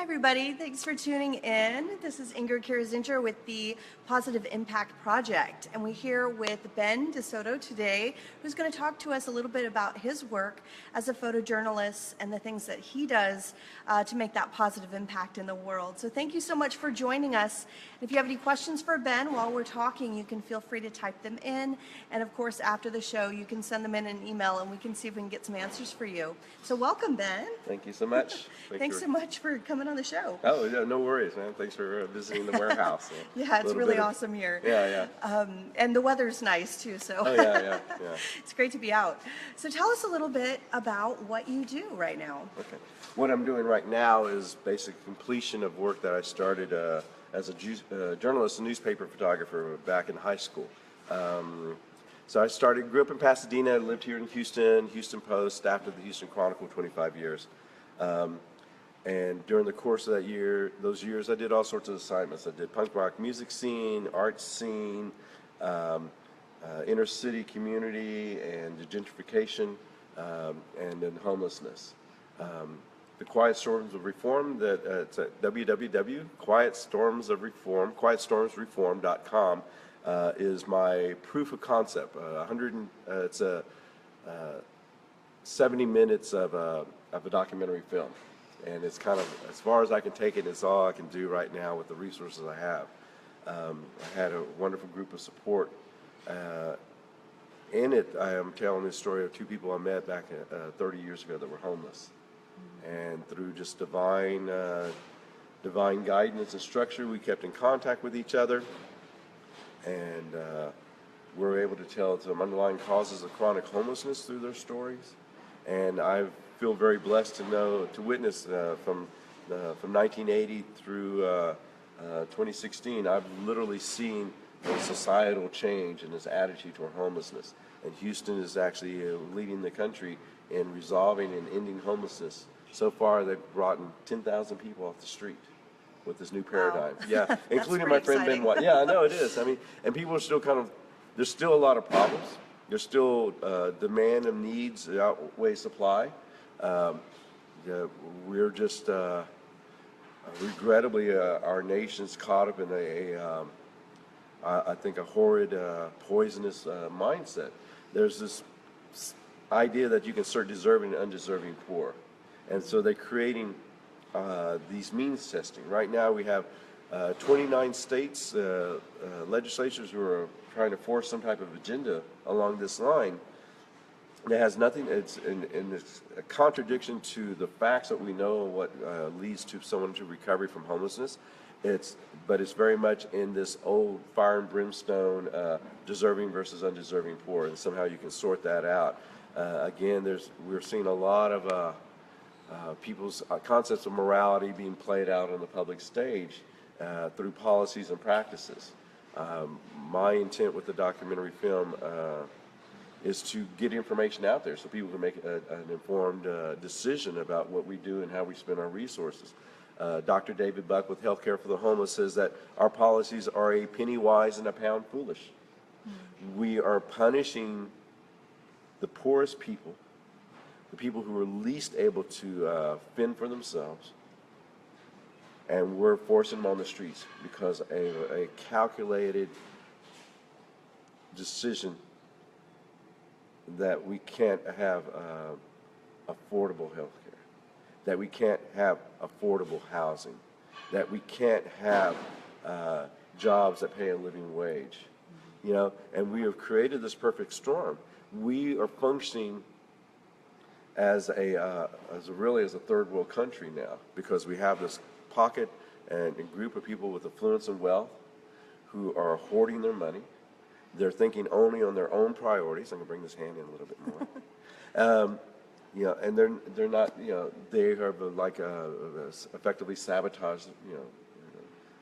everybody. Thanks for tuning in. This is Ingrid Kirazinger with the Positive Impact Project, and we're here with Ben DeSoto today, who's going to talk to us a little bit about his work as a photojournalist and the things that he does to make that positive impact in the world. So thank you so much for joining us. If you have any questions for Ben while we're talking, you can feel free to type them in, and of course after the show you can send them in an email and we can see if we can get some answers for you. So welcome, Ben. Thank you so much. Thanks so much for coming on the show. Oh, yeah, no worries, man. Thanks for visiting the warehouse. Yeah, it's really awesome here. Yeah. And the weather's nice too, so Oh, yeah. It's great to be out. So tell us a little bit about what you do right now. Okay. What I'm doing right now is basic completion of work that I started as a journalist and newspaper photographer back in high school. So I grew up in Pasadena, lived here in Houston Post, staffed at the Houston Chronicle 25 years. And during the course of those years, I did all sorts of assignments. I did punk rock music scene, art scene, inner city community, and the gentrification, and then homelessness. The Quiet Storms of Reform, it's at quietstormsreform.com, is my proof of concept. It's 70 minutes of a documentary film. And it's kind of, as far as I can take it, it's all I can do right now with the resources I have. I had a wonderful group of support. In it, I am telling this story of two people I met back 30 years ago that were homeless. And through just divine guidance and structure, we kept in contact with each other. And we were able to tell some underlying causes of chronic homelessness through their stories. And I feel very blessed to witness from 1980 through 2016. I've literally seen a societal change in this attitude toward homelessness. And Houston is actually leading the country in resolving and ending homelessness. So far, they've brought in 10,000 people off the street with this new paradigm. Wow. Yeah, including my friend Ben White. Yeah, I know it is. I mean, and people are still there's still a lot of problems. There's still demand and needs outweigh supply. We're just, regrettably, our nation's caught up in I think a horrid, poisonous mindset. There's this idea that you can start deserving and undeserving poor. And so they're creating these means testing. Right now we have 29 states, legislatures who are trying to force some type of agenda along this line. It has nothing, it's a contradiction to the facts that we know what leads to someone to recovery from homelessness. But it's very much in this old fire and brimstone, deserving versus undeserving poor, and somehow you can sort that out. Again, we're seeing a lot of people's concepts of morality being played out on the public stage through policies and practices. My intent with the documentary film is to get information out there so people can make an informed decision about what we do and how we spend our resources. Dr. David Buck with Healthcare for the Homeless says that our policies are a penny wise and a pound foolish. Mm-hmm. We are punishing the poorest people, the people who are least able to fend for themselves, and we're forcing them on the streets because of a calculated decision that we can't have affordable health care, that we can't have affordable housing, that we can't have jobs that pay a living wage, and we have created this perfect storm. We are functioning as a third world country now because we have this pocket and a group of people with affluence and wealth who are hoarding their money. They're thinking only on their own priorities. I'm going to bring this hand in a little bit more. And they're not, they have effectively sabotaged,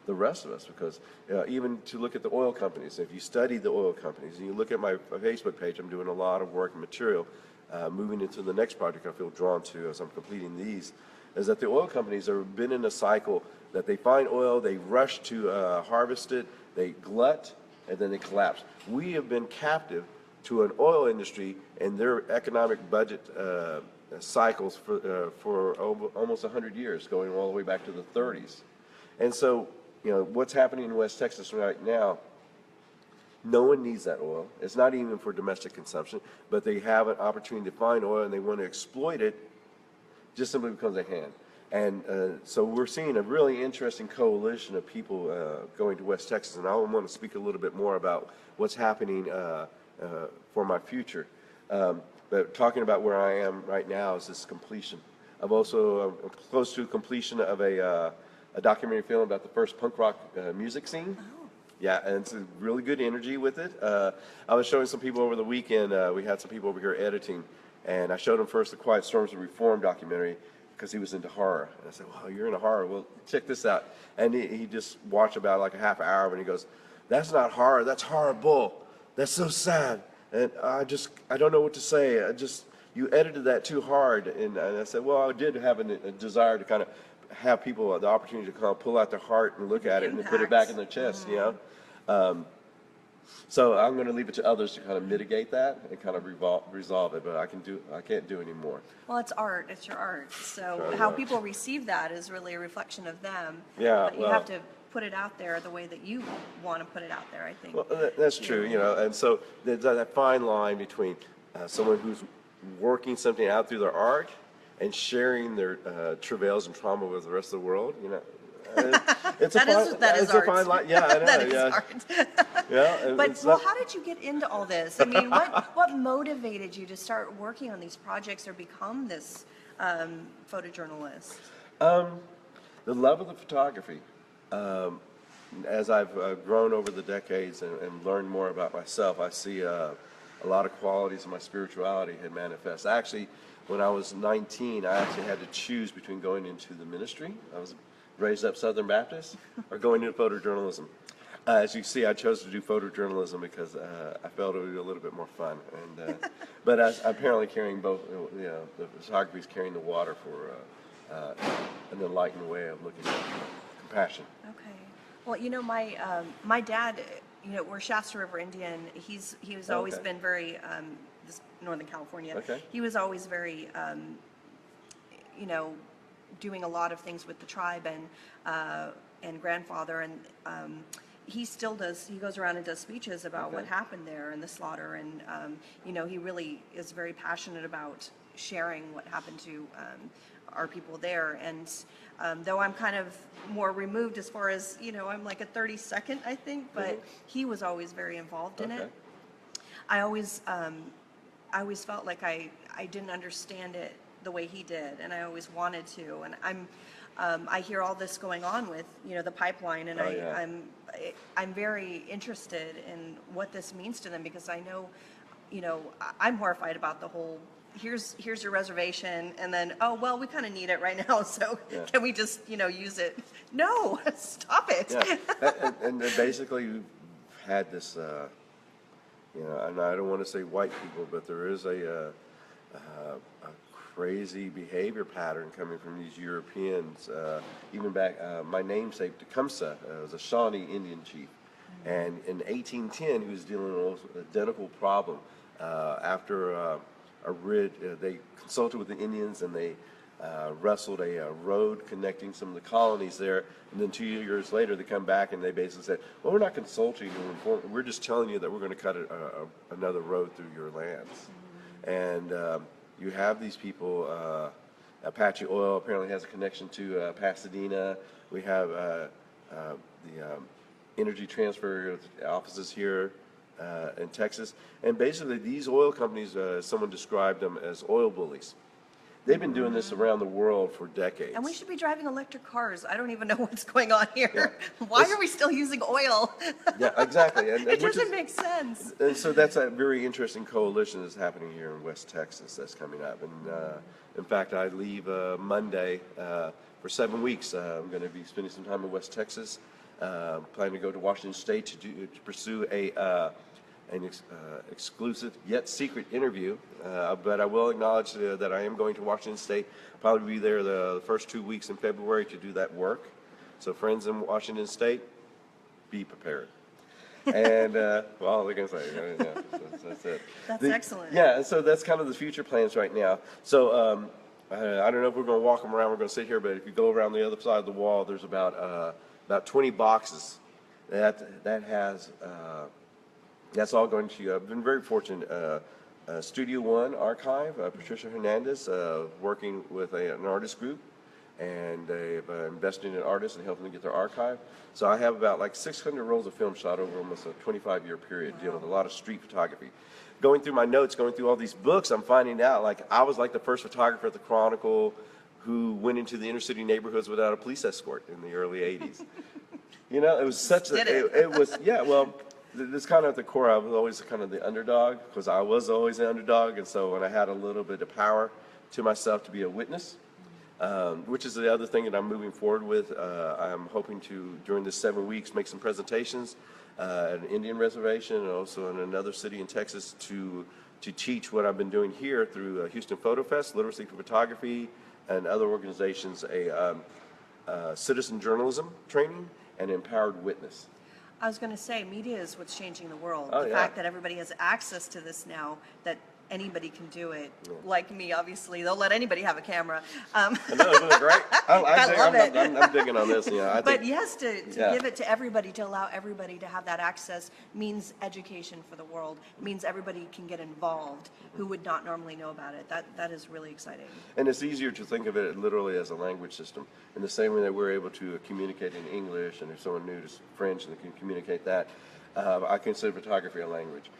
the rest of us because even to look at the oil companies, if you study the oil companies and you look at my Facebook page, I'm doing a lot of work and material moving into the next project I feel drawn to as I'm completing these, is that the oil companies have been in a cycle that they find oil, they rush to harvest it, they glut, and then they collapse. We have been captive to an oil industry and their economic budget cycles for almost 100 years, going all the way back to the 30s. And so, what's happening in West Texas right now, no one needs that oil. It's not even for domestic consumption, but they have an opportunity to find oil and they want to exploit it, just simply becomes a hand. And so we're seeing a really interesting coalition of people going to West Texas, and I want to speak a little bit more about what's happening for my future. But talking about where I am right now is this completion. I'm also close to completion of a documentary film about the first punk rock music scene. Oh. Yeah, and it's a really good energy with it. I was showing some people over the weekend. We had some people over here editing, and I showed him first the Quiet Storms of Reform documentary because he was into horror. And I said, "Well, you're into horror. Well, check this out." And he just watched about like a half hour, and he goes, "That's not horror. That's horrible. That's so sad." And I don't know what to say. You edited that too hard. And I said, well, I did have a desire to kind of have people the opportunity to kind of pull out their heart and look at it and put it back in their chest, So I'm going to leave it to others to kind of mitigate that and kind of resolve it, but I can't do any more. Well, it's art. It's your art. So how people receive that is really a reflection of them. Yeah, But you have to put it out there the way that you want to put it out there, I think. Well, that's true, and so there's that fine line between someone who's working something out through their art and sharing their travails and trauma with the rest of the world, It's that is art. a fine line. Yeah, I know. That is art. Yeah. But how did you get into all this? I mean, what motivated you to start working on these projects or become this photojournalist? The love of the photography. As I've grown over the decades and learned more about myself, I see a lot of qualities of my spirituality had manifest. Actually, when I was 19, I actually had to choose between going into the ministry. I was raised up Southern Baptist, or going into photojournalism. As you see, I chose to do photojournalism because I felt it would be a little bit more fun. And but apparently carrying both, the photography is carrying the water for an enlightened way of looking at compassion. Okay. Well, my dad, we're Shasta River Indian. He's always been very this Northern California. Okay. He was always very doing a lot of things with the tribe and grandfather, and he still does. He goes around and does speeches about what happened there and the slaughter, and he really is very passionate about sharing what happened to our people there. And though I'm kind of more removed as far as I'm like a 32nd, I think, but he was always very involved in it. I always felt like I didn't understand it the way he did, and I always wanted to. And I hear all this going on with the pipeline, and I'm very interested in what this means to them, because I know I'm horrified about the whole here's your reservation, and then we kind of need it right now, so can we just use it? No, stop it. And basically we've had this and I don't want to say white people, but there is a crazy behavior pattern coming from these Europeans. Even back, my namesake Tecumseh was a Shawnee Indian chief, and in 1810 he was dealing with an identical problem. After they consulted with the Indians, and they wrestled a road connecting some of the colonies there, and then 2 years later they come back and they basically said, well, we're not consulting you, we're just telling you that we're going to cut another road through your lands. And you have these people, Apache Oil apparently has a connection to Pasadena. We have the Energy Transfer offices here in Texas. And basically these oil companies, someone described them as oil bullies. They've been doing this around the world for decades. And we should be driving electric cars. I don't even know what's going on here. Why are we still using oil? Yeah, exactly. And, it doesn't make sense. And so that's a very interesting coalition that's happening here in West Texas that's coming up. And in fact, I leave Monday for 7 weeks. I'm going to be spending some time in West Texas. Planning to go to Washington State to pursue an exclusive yet secret interview, but I will acknowledge that I am going to Washington State. Probably be there the first 2 weeks in February to do that work. So friends in Washington State, be prepared. And well, all I can say, that's it. That's excellent. Yeah, and so that's kind of the future plans right now. So I don't know if we're going to walk them around. We're going to sit here, but if you go around the other side of the wall, there's about 20 boxes that has. That's all going to. I've been very fortunate. Studio One Archive, Patricia Hernandez, working with an artist group, and they've invested in artists and helping them get their archive. So I have about like 600 rolls of film shot over almost a 25-year period, dealing with a lot of street photography. Going through my notes, going through all these books, I'm finding out like I was like the first photographer at the Chronicle who went into the inner city neighborhoods without a police escort in the early 80s. You know, it was such a, it was, yeah, well, this kind of at the core, I was always kind of the underdog, because I was always an underdog, and so when I had a little bit of power to myself to be a witness, which is the other thing that I'm moving forward with. I'm hoping to, during this 7 weeks, make some presentations at an Indian reservation and also in another city in Texas to teach what I've been doing here through Houston Photo Fest, Literacy for Photography, and other organizations, a citizen journalism training and empowered witness. I was going to say, media is what's changing the world. Oh, the yeah. fact that everybody has access to this now, that anybody can do it. Yeah. Like me, obviously, they'll let anybody have a camera. No, isn't it great? I love it. I'm digging on this. Yeah, but yes, to give it to everybody, to allow everybody to have that access means education for the world. It means everybody can get involved who would not normally know about it. That is really exciting. And it's easier to think of it literally as a language system. In the same way that we're able to communicate in English, and if someone new to French and they can communicate that, I consider photography a language.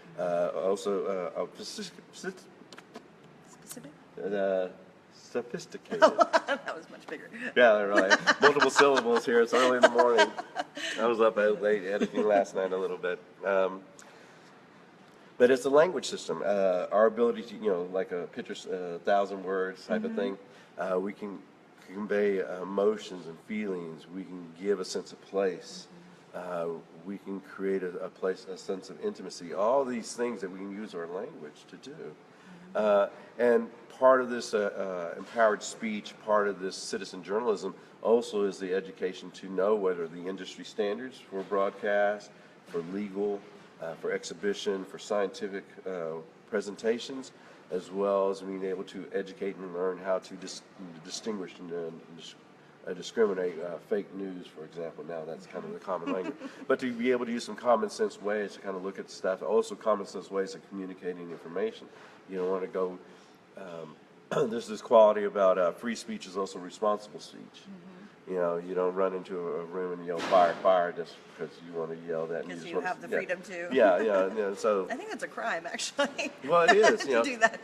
Sophisticated. That was much bigger. Yeah, really. Multiple syllables here. It's early in the morning. I was up late editing last night a little bit. But it's a language system. Our ability to, like a picture's 1,000 words type of thing, we can convey emotions and feelings. We can give a sense of place. We can create a sense of intimacy. All these things that we can use our language to do. And part of this empowered speech, part of this citizen journalism also is the education to know whether the industry standards for broadcast, for legal, for exhibition, for scientific presentations, as well as being able to educate and learn how to distinguish and discriminate fake news, for example. Now that's kind of the common language. But to be able to use some common sense ways to kind of look at stuff, also common sense ways of communicating information. You don't want to go, there's this quality about free speech is also responsible speech. You know, you don't run into a room and yell fire, fire just because you want to yell that. Because you have the freedom to. Yeah. So I think that's a crime, actually. Well, it is. to do that.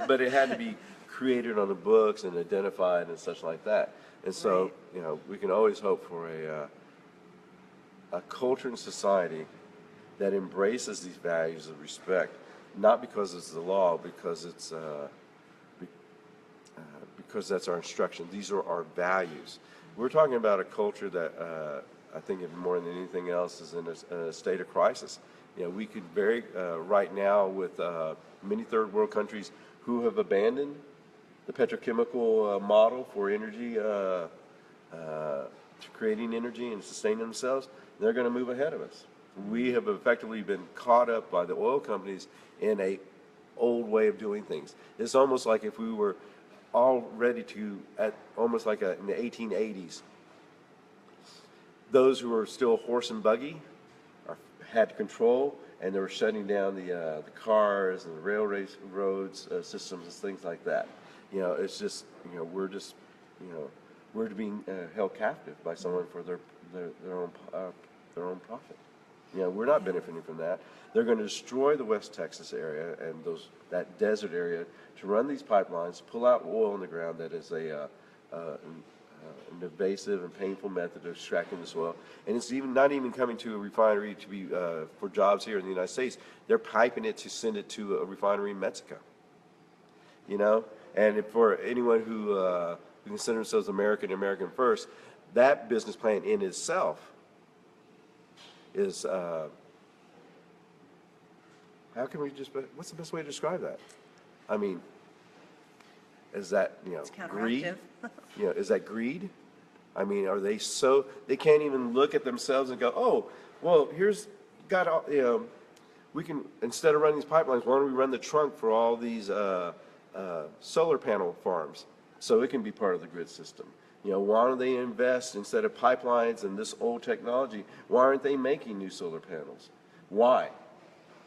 But it had to be created on the books and identified and such like that. And so, we can always hope for a culture and society that embraces these values of respect, not because it's the law, because it's because that's our instruction. These are our values. We're talking about a culture that I think more than anything else is in a state of crisis. We could right now with many third world countries who have abandoned the petrochemical model for energy, creating energy and sustaining themselves, they're going to move ahead of us. We have effectively been caught up by the oil companies in a old way of doing things. It's almost like if we were all ready to, almost like in the 1880s, those who were still horse and buggy had control, and they were shutting down the cars and the railroads systems and things like that. It's just, we're being held captive by someone for their own profit. We're not benefiting from that. They're going to destroy the West Texas area and that desert area to run these pipelines, pull out oil in the ground that is an invasive and painful method of extracting this oil. And it's not even coming to a refinery to be for jobs here in the United States. They're piping it to send it to a refinery in Mexico. And for anyone who consider themselves American first, that business plan in itself is, what's the best way to describe that? I mean, is that, greed? Is that greed? I mean, are they they can't even look at themselves and go, oh, well, here's got all, we can, instead of running these pipelines, why don't we run the trunk for all these solar panel farms so it can be part of the grid system? Why don't they invest, instead of pipelines and this old technology, why aren't they making new solar panels? Why?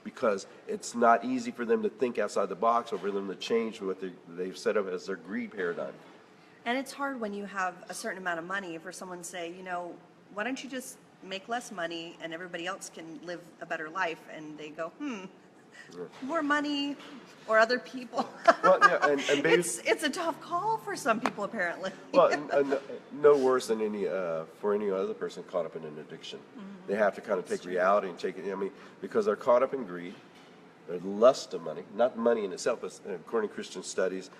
Because it's not easy for them to think outside the box or for them to change what they've set up as their greed paradigm. And it's hard when you have a certain amount of money for someone to say, why don't you just make less money and everybody else can live a better life? And they go, more money or other people. Well, yeah, and it's a tough call for some people, apparently. Well, no worse than for any other person caught up in an addiction. They have to kind of take reality and take it. Because they're caught up in greed, their lust of money, not money in itself, but according to Christian studies,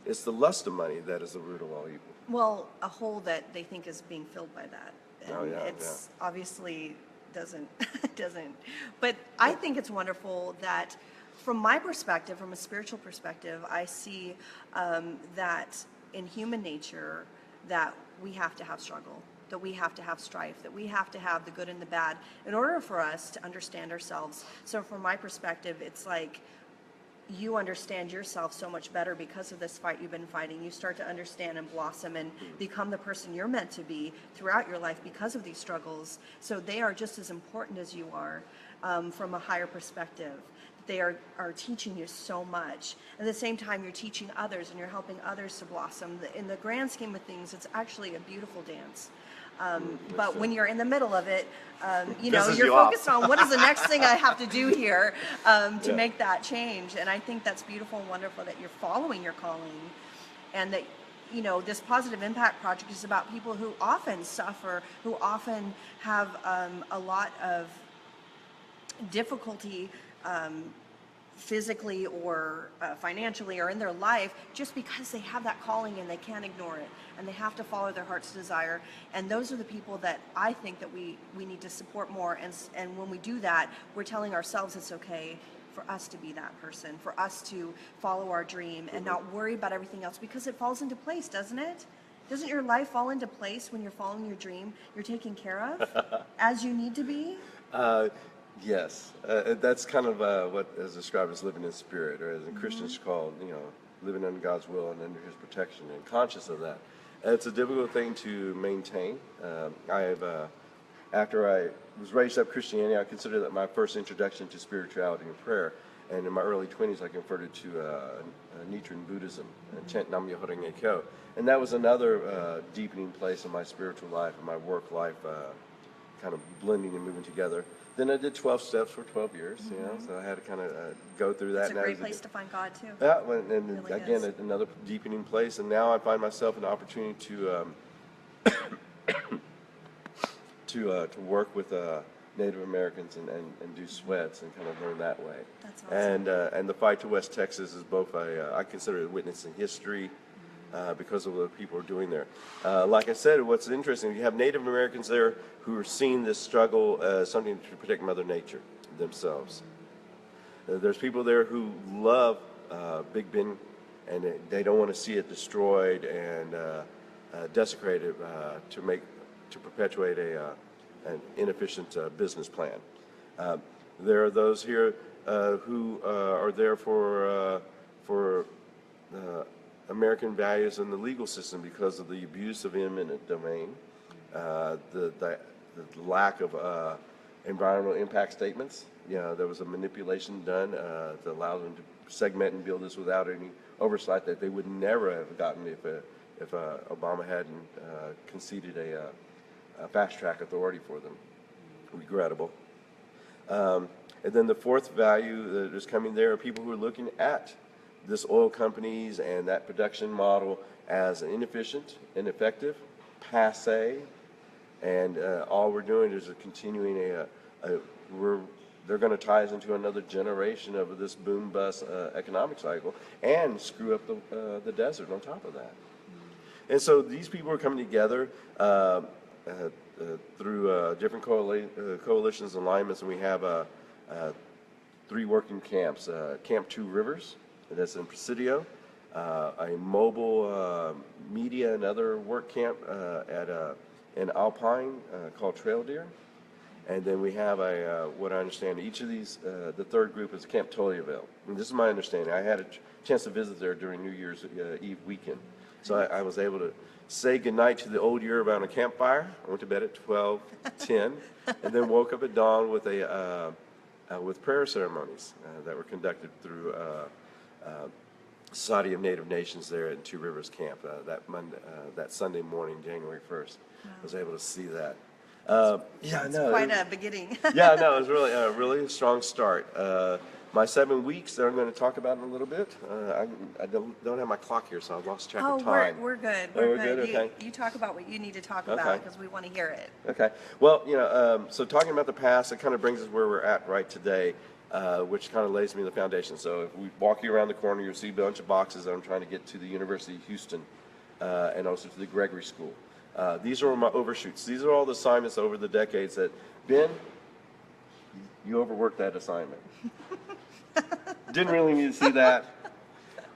it's the lust of money that is the root of all evil. Well, a hole that they think is being filled by that. And it's obviously doesn't. But I think it's wonderful that, from my perspective, from a spiritual perspective, I see that in human nature that we have to have struggle, that we have to have strife, that we have to have the good and the bad in order for us to understand ourselves. So from my perspective, it's like you understand yourself so much better because of this fight you've been fighting. You start to understand and blossom and become the person you're meant to be throughout your life because of these struggles. So they are just as important as you are, from a higher perspective. They are teaching you so much. At the same time, you're teaching others and you're helping others to blossom. In the grand scheme of things, it's actually a beautiful dance. But when you're in the middle of it, you're focused on what is the next thing I have to do here to make that change. And I think that's beautiful and wonderful that you're following your calling, and that this positive impact project is about people who often suffer, who often have a lot of difficulty physically or financially or in their life, just because they have that calling and they can't ignore it and they have to follow their heart's desire. And those are the people that I think that we need to support more. And when we do that, we're telling ourselves it's okay for us to be that person, for us to follow our dream and not worry about everything else, because it falls into place, doesn't it? Doesn't your life fall into place when you're following your dream? You're taken care of as you need to be? Yes, that's kind of what is described as living in spirit, or as the Christians call, living under God's will and under His protection, and conscious of that. It's a difficult thing to maintain. After I was raised up Christianity, I consider that my first introduction to spirituality and prayer. And in my early 20s, I converted to Nichiren Buddhism, chant Nam Myoho Renge Kyo. And that was another deepening place in my spiritual life and my work life, kind of blending and moving together. Then I did 12 steps for 12 years, so I had to kind of go through that. It's a great place to find God, too. Yeah, and really again, is. Another deepening place. And now I find myself an opportunity to work with Native Americans and do sweats and kind of learn that way. That's awesome. And the fight to West Texas is both I consider it a witness in history, because of what people are doing there. Like I said, what's interesting, you have Native Americans there who are seeing this struggle as something to protect Mother Nature themselves. There's people there who love Big Bend, and they don't want to see it destroyed and desecrated to perpetuate an inefficient business plan. There are those here who are there for American values in the legal system because of the abuse of eminent domain, the lack of environmental impact statements. There was a manipulation done to allow them to segment and build this without any oversight that they would never have gotten if Obama hadn't conceded a fast-track authority for them. Regrettable. And then the fourth value that is coming there are people who are looking at this oil companies and that production model as inefficient, ineffective, passe, and all we're doing is continuing they're going to tie us into another generation of this boom bust economic cycle and screw up the desert on top of that. And so these people are coming together through different coalitions and alignments, and we have 3 working camps. Camp 2 Rivers, that's in Presidio, a mobile media and other work camp in Alpine called Trail Deer, And then we have what I understand, each of these, the third group is Camp Toyaville. And this is my understanding. I had a chance to visit there during New Year's Eve weekend. So I was able to say goodnight to the old year around a campfire. I went to bed at 12:10, and then woke up at dawn with with prayer ceremonies that were conducted through Society of Native Nations there at Two Rivers Camp that Sunday morning, January 1st. Wow. I was able to see that. It's quite a beginning. Yeah, no, it was really a strong start. My 7 weeks that I'm going to talk about in a little bit. I don't have my clock here, so I've lost track of time. We're good. We're good. Okay. You talk about what you need to talk about because we want to hear it. Okay. Well, so talking about the past, it kind of brings us where we're at right today, which kind of lays me the foundation. So if we walk you around the corner, you'll see a bunch of boxes that I'm trying to get to the University of Houston and also to the Gregory School. These are my overshoots. These are all the assignments over the decades that, Ben, you overworked that assignment. Didn't really need to see that.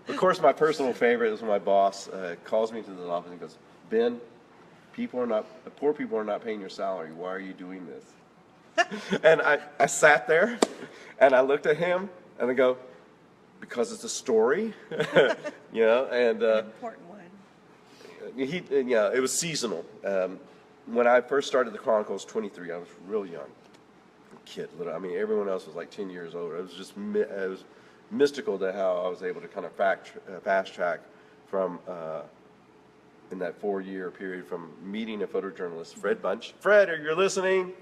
Of course, my personal favorite is when my boss calls me to the office and goes, Ben, poor people are not paying your salary. Why are you doing this? And I sat there and I looked at him and I go, because it's a story, and An important one. It was seasonal. When I first started the Chronicle, I was 23. I was real young, kid. I mean, everyone else was like 10 years older. It was mystical to how I was able to kind of fast track from in that 4-year period from meeting a photojournalist, Fred Bunch. Fred, are you listening?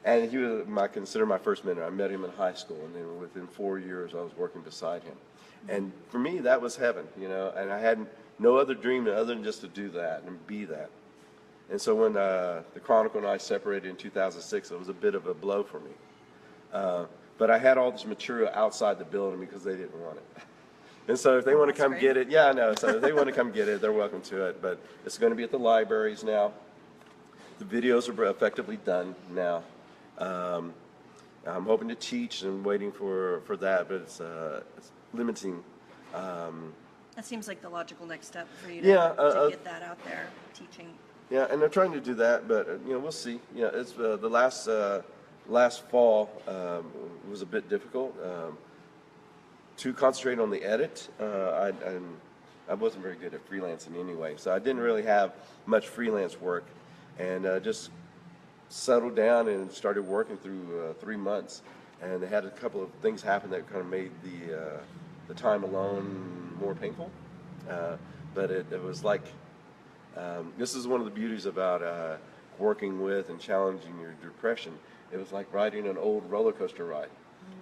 And he was considered my first mentor. I met him in high school, and then within 4 years, I was working beside him. And for me, that was heaven, and I had no other dream other than just to do that and be that. And so when the Chronicle and I separated in 2006, it was a bit of a blow for me. But I had all this material outside the building because they didn't want it. And so if they want to come get it, yeah, I know. So if they want to come get it, they're welcome to it. But it's going to be at the libraries now. The videos are effectively done now. I'm hoping to teach and waiting for that, but it's limiting. That seems like the logical next step for you to get that out there, teaching. Yeah, and I'm trying to do that, but we'll see. It's the last fall was a bit difficult to concentrate on the edit. I wasn't very good at freelancing anyway, so I didn't really have much freelance work, and just settled down and started working through 3 months, and they had a couple of things happen that kind of made the time alone more painful, but it was like this is one of the beauties about working with and challenging your depression. It was like riding an old roller coaster ride.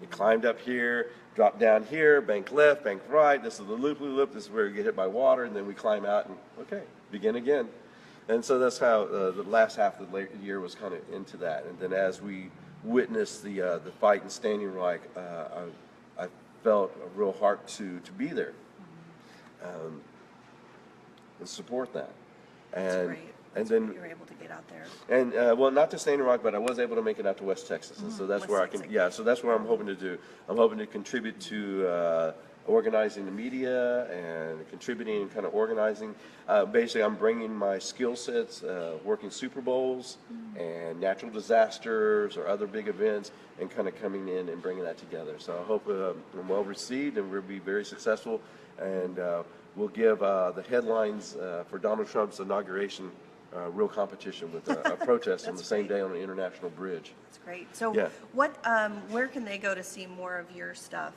You climbed up here, dropped down here, bank left, bank right. This is the loop. This is where you get hit by water, and then we climb out and begin again. And so that's how the last half of the year was kind of into that. And then as we witnessed the fight in Standing Rock, I felt a real heart to be there and support that. That's great. And then you were able to get out there. And well, not to Standing Rock, but I was able to make it out to West Texas, and so that's where I can. Yeah, so that's what I'm hoping to do. I'm hoping to contribute to organizing the media and contributing and kind of organizing. Basically, I'm bringing my skill sets, working Super Bowls and natural disasters or other big events, and kind of coming in and bringing that together. So I hope I'm well received and we'll be very successful, and we'll give the headlines for Donald Trump's inauguration real competition with a protest on the same day on an international bridge. That's great. So where can they go to see more of your stuff?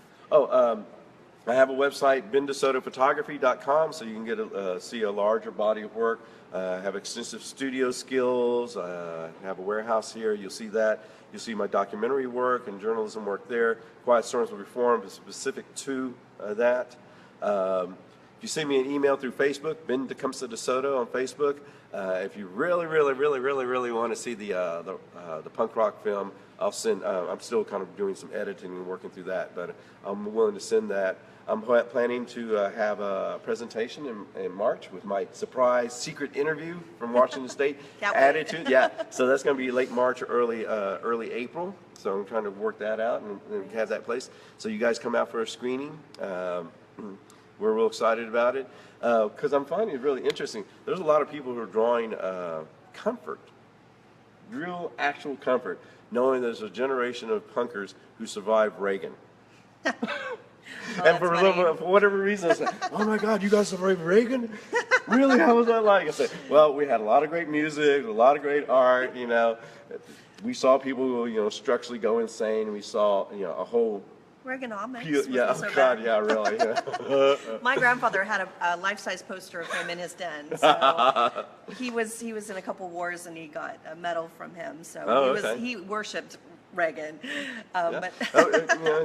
I have a website, bendesotophotograhy.com, so you can get see a larger body of work. I have extensive studio skills. I have a warehouse here. You'll see that. You'll see my documentary work and journalism work there. Quiet Storms of Reform is specific to that. If you send me an email through Facebook, Ben Tecumseh DeSoto on Facebook. If you really want to see the punk rock film, I'll send. I'm still kind of doing some editing and working through that, but I'm willing to send that. I'm planning to have a presentation in March with my surprise secret interview from Washington State added to. Yeah, so that's going to be late March or early April. So I'm trying to work that out and have that place. So you guys come out for a screening. We're real excited about it because I'm finding it really interesting. There's a lot of people who are drawing comfort. real actual comfort knowing there's a generation of punkers who survived Reagan. And for whatever reason, I said, "Oh my God, you guys survived Reagan? Really? How was that like?" I said, "Well, we had a lot of great music, a lot of great art. You know, we saw people, structurally go insane. We saw, a whole Reaganomics. yeah, wasn't oh so God, bad. yeah, really. Yeah. My grandfather had a life-size poster of him in his den. So he was in a couple wars and he got a medal from him. So Oh, he worshipped Reagan. Yeah. But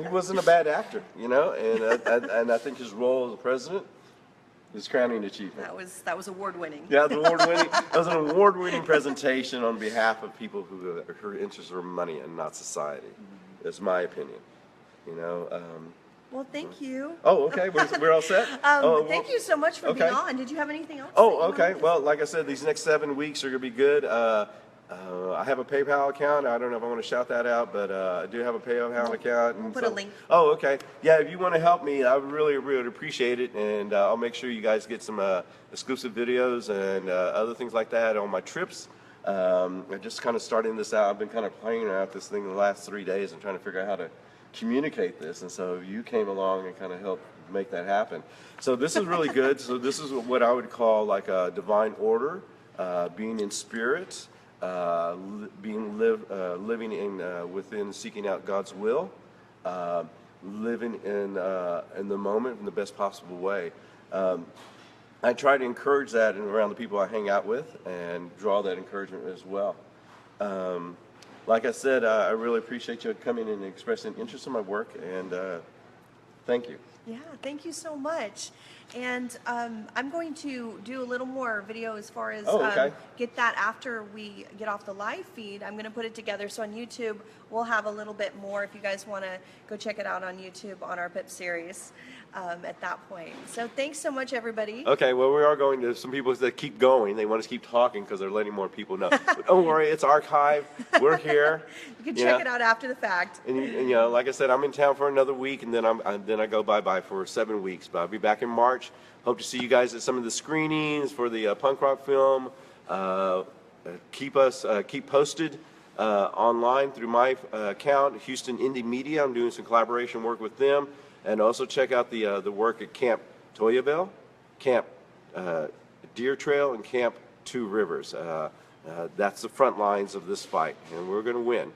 He wasn't a bad actor, and I think his role as president is crowning achievement. that was award-winning. Yeah, that was an award-winning presentation on behalf of people who are interested in money and not society. That's my opinion. Well, thank you. Oh, okay. We're all set. Thank you so much for being okay. on. Did you have anything else? Oh, okay. Well, like I said, these next 7 weeks are going to be good. I have a PayPal account. I don't know if I want to shout that out, but I do have a PayPal account. We'll put a link. Oh, okay. Yeah, if you want to help me, I would really, really appreciate it, and I'll make sure you guys get some exclusive videos and other things like that on my trips. I'm just kind of starting this out. I've been kind of playing around with this thing the last 3 days and trying to figure out how to communicate this, and so you came along and kind of helped make that happen. So this is really good. So this is what I would call like a divine order, being in spirit, living in within seeking out God's will, living in the moment in the best possible way. I try to encourage that around the people I hang out with and draw that encouragement as well. Like I said, I really appreciate you coming and expressing interest in my work, and thank you. Yeah, thank you so much. And I'm going to do a little more video as far as get that after we get off the live feed. I'm going to put it together. So on YouTube, we'll have a little bit more if you guys want to go check it out on YouTube on our PIP series at that point. So thanks so much, everybody. Okay, well, we are going to some people that keep going. They want us to keep talking because they're letting more people know. But don't worry, it's archived. We're here. You can check it out after the fact. And like I said, I'm in town for another week, and then I go bye-bye for 7 weeks. But I'll be back in March. Hope to see you guys at some of the screenings for the punk rock film. Keep posted online through my account, Houston Indie Media. I'm doing some collaboration work with them, and also check out the work at Camp Toyabell, Camp Deer Trail, and Camp Two Rivers. That's the front lines of this fight, and we're going to win.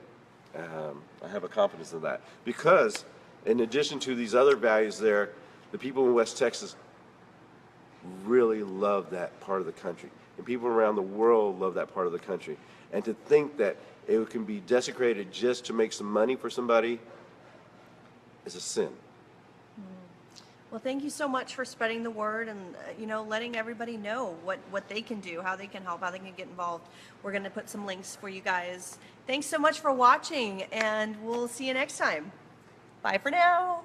I have a confidence in that because, in addition to these other values there, the people in West Texas really love that part of the country, and people around the world love that part of the country. And to think that it can be desecrated just to make some money for somebody is a sin. Well, thank you so much for spreading the word and letting everybody know what they can do, how they can help, how they can get involved. We're going to put some links for you guys. Thanks so much for watching, and we'll see you next time. Bye for now.